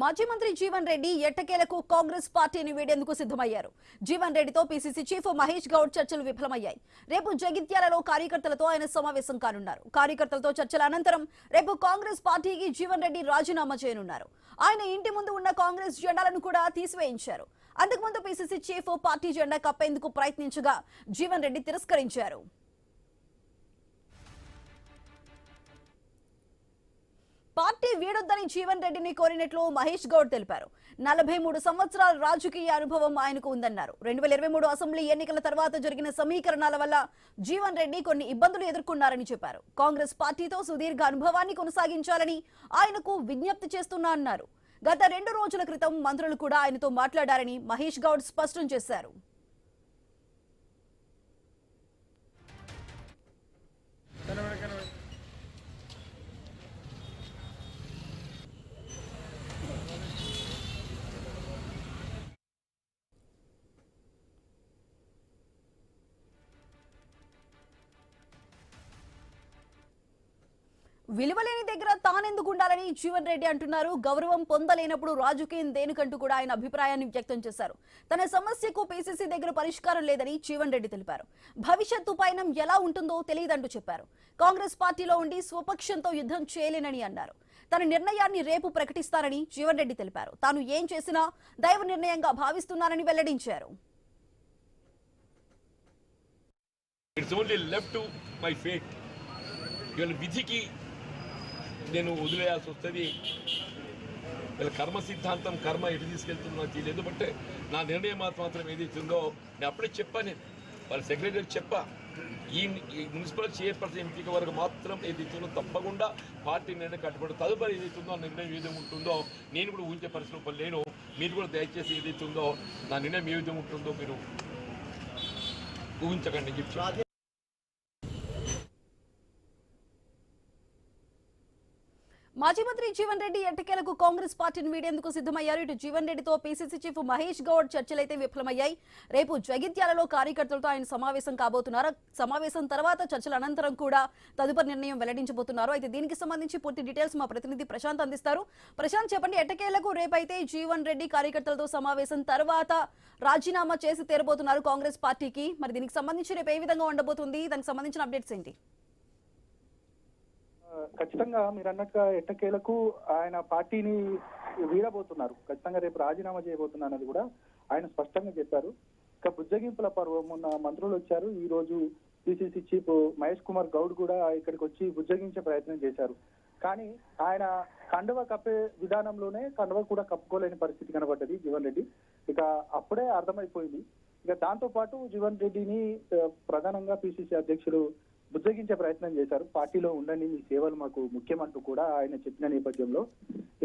మాజీ మంత్రి జీవన్ రెడ్డి ఎట్టకేలకు కాంగ్రెస్ పార్టీని వీడేందుకు సిద్ధమయ్యారు. జీవన్ రెడ్డితో పీసీసీ చీఫ్ మహేష్ గౌడ్ చర్చలు విఫలమయ్యాయి. రేపు జగిత్యాలలో కార్యకర్తలతో ఆయన సమావేశం కానున్నారు. కార్యకర్తలతో చర్చల అనంతరం రేపు కాంగ్రెస్ పార్టీకి జీవన్ రెడ్డి రాజీనామా చేయనున్నారు. ఆయన ఇంటి ముందు ఉన్న కాంగ్రెస్ జెండాలను కూడా తీసివేయించారు. అంతకుముందు పీసీసీ చీఫ్ పార్టీ జెండా కప్పేందుకు ప్రయత్నించగా జీవన్ రెడ్డి తిరస్కరించారు. పార్టీ వీడొద్దని జీవన్ రెడ్డిని కోరినట్లు మహేష్ గౌడ్ తెలిపారు. 43 సంవత్సరాల రాజకీయ అనుభవం ఆయనకు ఉందన్నారు. 2023 అసెంబ్లీ ఎన్నికల తర్వాత జరిగిన సమీకరణాల వల్ల జీవన్ రెడ్డి కొన్ని ఇబ్బందులు ఎదుర్కొన్నారని చెప్పారు. కాంగ్రెస్ పార్టీతో సుదీర్ఘ అనుభవాన్ని కొనసాగించాలని ఆయనకు విజ్ఞప్తి చేస్తున్నా అన్నారు. గత 2 రోజుల క్రితం మంత్రులు కూడా ఆయనతో మాట్లాడారని మహేష్ గౌడ్ స్పష్టం చేశారు. విలువలేని దగ్గర తానెందుకు ఉండాలని జీవన్ రెడ్డి అంటున్నారు. గౌరవం పొందలేనప్పుడు రాజకీయం దేనికంటూ కూడా ఆయన అభిప్రాయాన్ని వ్యక్తం చేశారు. తన సమస్యకు పీసీసీ దగ్గర పరిష్కారం లేదని జీవన్ రెడ్డి తెలిపారు. భవిష్యత్తు పయనం ఎలా ఉంటుందో తెలియదంటూ చెప్పారు. కాంగ్రెస్ పార్టీలో ఉండి స్వపక్షంతో యుద్ధం చేయలేనని అన్నారు. తన నిర్ణయాన్ని రేపు ప్రకటిస్తానని జీవన్ రెడ్డి తెలిపారు. తాను ఏం చేసినా దైవ నిర్ణయంగా భావిస్తున్నానని వెల్లడించారు. నేను వదిలేయాల్సి వస్తుంది. వీళ్ళ కర్మ సిద్ధాంతం కర్మ ఎటు తీసుకెళ్తుందో నాకు తెలియదు. ఎందుకంటే నా నిర్ణయం మాత్రం ఏదైతుందో నేను అప్పుడే చెప్పాను. నేను వాళ్ళ సెక్రటరీ చెప్పా, ఈ మున్సిపల్ చైర్పర్సన్ ఎంపిక వరకు మాత్రం ఏదైతుందో తప్పకుండా పార్టీ నిర్ణయం కట్టుబడి తదుపరి ఏదైతుందో నిర్ణయం ఏదైతే ఉంటుందో నేను కూడా ఊహించే పరిస్థితులు లేను. మీరు కూడా దయచేసి ఏదైతుందో నా నిర్ణయం ఏ విధంగా ఉంటుందో మీరు ఊహించకండి చెప్పి. మాజీ మంత్రి జీవన్ రెడ్డి ఎట్టకేలకు కాంగ్రెస్ పార్టీని వీడేందుకు సిద్ధమయ్యారు. ఇటు జీవన్ రెడ్డితో పీసీసీ చీఫ్ మహేష్ గౌడ్ చర్చలైతే విఫలమయ్యాయి. రేపు జగిత్యాలలో కార్యకర్తలతో ఆయన సమావేశం కాబోతున్నారు. సమావేశం తర్వాత చర్చల అనంతరం కూడా తదుపరి నిర్ణయం వెల్లడించబోతున్నారు. అయితే దీనికి సంబంధించి పూర్తి డీటెయిల్స్ మా ప్రతినిధి ప్రశాంత్ అందిస్తారు. ప్రశాంత్, చెప్పండి, ఎట్టకేలకు రేపైతే జీవన్ రెడ్డి కార్యకర్తలతో సమావేశం తర్వాత రాజీనామా చేసి తీరబోతున్నారు కాంగ్రెస్ పార్టీకి. మరి దీనికి సంబంధించి రేపు ఏ విధంగా ఉండబోతుంది, దానికి సంబంధించిన అప్డేట్స్ ఏంటి? ఖచ్చితంగా మీరు అన్నట్టుగా ఎట్టకేలకు ఆయన పార్టీని వీడబోతున్నారు. ఖచ్చితంగా రేపు రాజీనామా చేయబోతున్నా అన్నది కూడా ఆయన స్పష్టంగా చెప్పారు. ఇక బుజ్జగింపుల పర్వం ఉన్న మంత్రులు వచ్చారు. ఈ రోజు పిసిసి చీఫ్ మహేష్ కుమార్ గౌడ్ కూడా ఇక్కడికి వచ్చి బుజ్జగించే ప్రయత్నం చేశారు. కానీ ఆయన కండువ కప్పే విధానంలోనే కండువ కూడా కప్పుకోలేని పరిస్థితి కనబడ్డది జీవన్ రెడ్డి. ఇక అప్పుడే అర్థమైపోయింది. ఇక దాంతో పాటు జీవన్ రెడ్డిని ప్రధానంగా పిసిసి అధ్యక్షుడు బుజ్జగించే ప్రయత్నం చేశారు. పార్టీలో ఉండండి, మీ సేవలు మాకు ముఖ్యమంటూ కూడా ఆయన చెప్పిన నేపథ్యంలో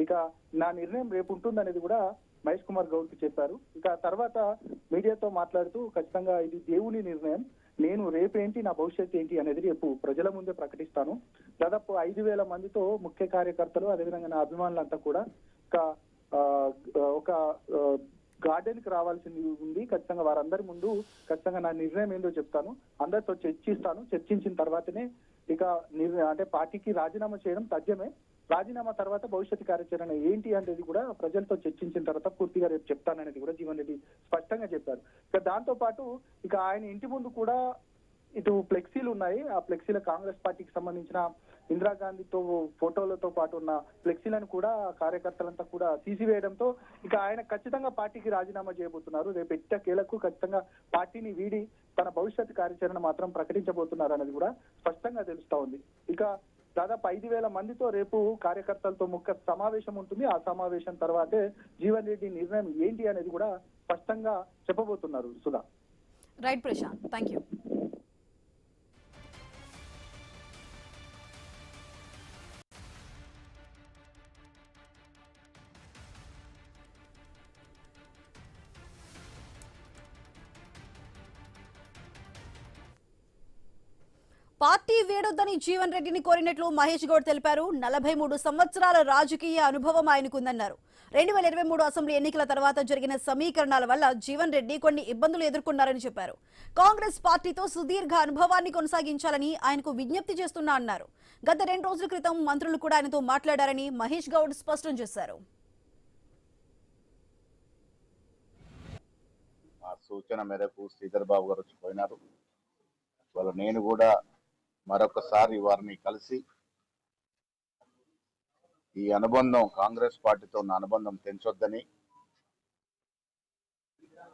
ఇక నా నిర్ణయం రేపు ఉంటుందనేది కూడా మహేష్ కుమార్ గౌడ్ కి చెప్పారు. ఇక తర్వాత మీడియాతో మాట్లాడుతూ ఖచ్చితంగా ఇది దేవుని నిర్ణయం, నేను రేపేంటి నా భవిష్యత్తు ఏంటి అనేది రేపు ప్రజల ముందే ప్రకటిస్తాను. దాదాపు 5,000 మందితో ముఖ్య కార్యకర్తలు అదేవిధంగా నా అభిమానులంతా కూడా ఒక గార్డెన్ కి రావాల్సింది ఉంది. ఖచ్చితంగా వారందరి ముందు ఖచ్చితంగా నా నిర్ణయం ఏందో చెప్తాను, అందరితో చర్చిస్తాను. చర్చించిన తర్వాతనే ఇక అంటే పార్టీకి రాజీనామా చేయడం తథ్యమే. రాజీనామా తర్వాత భవిష్యత్తు కార్యాచరణ ఏంటి అనేది కూడా ప్రజలతో చర్చించిన తర్వాత పూర్తిగా రేపు చెప్తాననేది కూడా జీవన్ రెడ్డి స్పష్టంగా చెప్పారు. ఇక దాంతో పాటు ఇక ఆయన ఇంటి ముందు కూడా ఇటు ఫ్లెక్సీలు ఉన్నాయి. ఆ ఫ్లెక్సీల కాంగ్రెస్ పార్టీకి సంబంధించిన ఇందిరాగాంధీతో ఫోటోలతో పాటు ఉన్న ఫ్లెక్సీలను కూడా కార్యకర్తలంతా కూడా తీసివేయడంతో ఇక ఆయన ఖచ్చితంగా పార్టీకి రాజీనామా చేయబోతున్నారు. రేపు ఎట్టకేలకు ఖచ్చితంగా పార్టీని వీడి తన భవిష్యత్ కార్యాచరణ మాత్రం ప్రకటించబోతున్నారు అనేది కూడా స్పష్టంగా తెలుస్తా ఉంది. ఇక దాదాపు 5,000 మందితో రేపు కార్యకర్తలతో ముఖ్య సమావేశం ఉంటుంది. ఆ సమావేశం తర్వాతే జీవన్ రెడ్డి నిర్ణయం ఏంటి అనేది కూడా స్పష్టంగా చెప్పబోతున్నారు. Sudha. Right Prashant, thank you. Party వీడొద్దని జీవన్ రెడ్డిని కోరినట్లు మహేష్ గౌడ్ తెలిపారు. 43 సంవత్సరాల రాజకీయ అనుభవం ఆయనకుందన్నారు. 2023 అసెంబ్లీ ఎన్నికల తర్వాత జరిగిన సమీకరణాల వల్ల జీవన్ రెడ్డి కొన్ని ఇబ్బందులు ఎదుర్కొన్నారని చెప్పారు. కాంగ్రెస్ పార్టీతో సుదీర్ఘ అనుభవాన్ని కొనసాగించాలని ఆయనకు విజ్ఞప్తి చేస్తున్నా అన్నారు. గత 2 రోజుల క్రితం మంత్రులు కూడా ఆయనతో మాట్లాడారని మహేష్ గౌడ్ స్పష్టం చేశారు. సూచన మేరకు శ్రీధర్ బాబు గారు వచ్చిపోయినారు. ఇవాళ నేను కూడా మరొకసారి వారిని కలిసి ఈ అనుబంధం కాంగ్రెస్ పార్టీతో ఉన్న అనుబంధం తెంచొద్దని,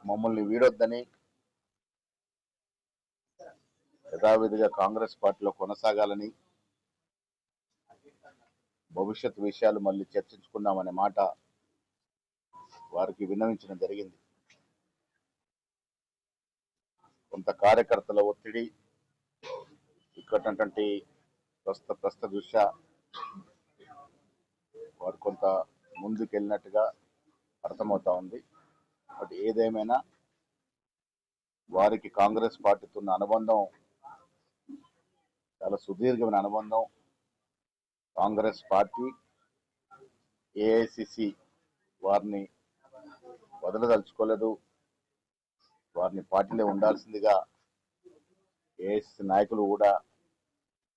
మమ్మల్ని వీడొద్దని, యథావిధిగా కాంగ్రెస్ పార్టీలో కొనసాగాలని, భవిష్యత్ విషయాలు మళ్ళీ చర్చించుకుందామనే మాట వారికి విన్నవించడం జరిగింది. కొంత కార్యకర్తల ఒత్తిడి, ఇక్కడ ప్రస్తుత దృష్ట్యా వారు కొంత ముందుకెళ్ళినట్టుగా అర్థమవుతా ఉంది. బట్ ఏదేమైనా వారికి కాంగ్రెస్ పార్టీతో ఉన్న అనుబంధం చాలా సుదీర్ఘమైన అనుబంధం. కాంగ్రెస్ పార్టీ, ఏఐసిసి వారిని వదలదలుచుకోలేదు. వారిని పార్టీలో ఉండాల్సిందిగా ఏఐసిసి నాయకులు కూడా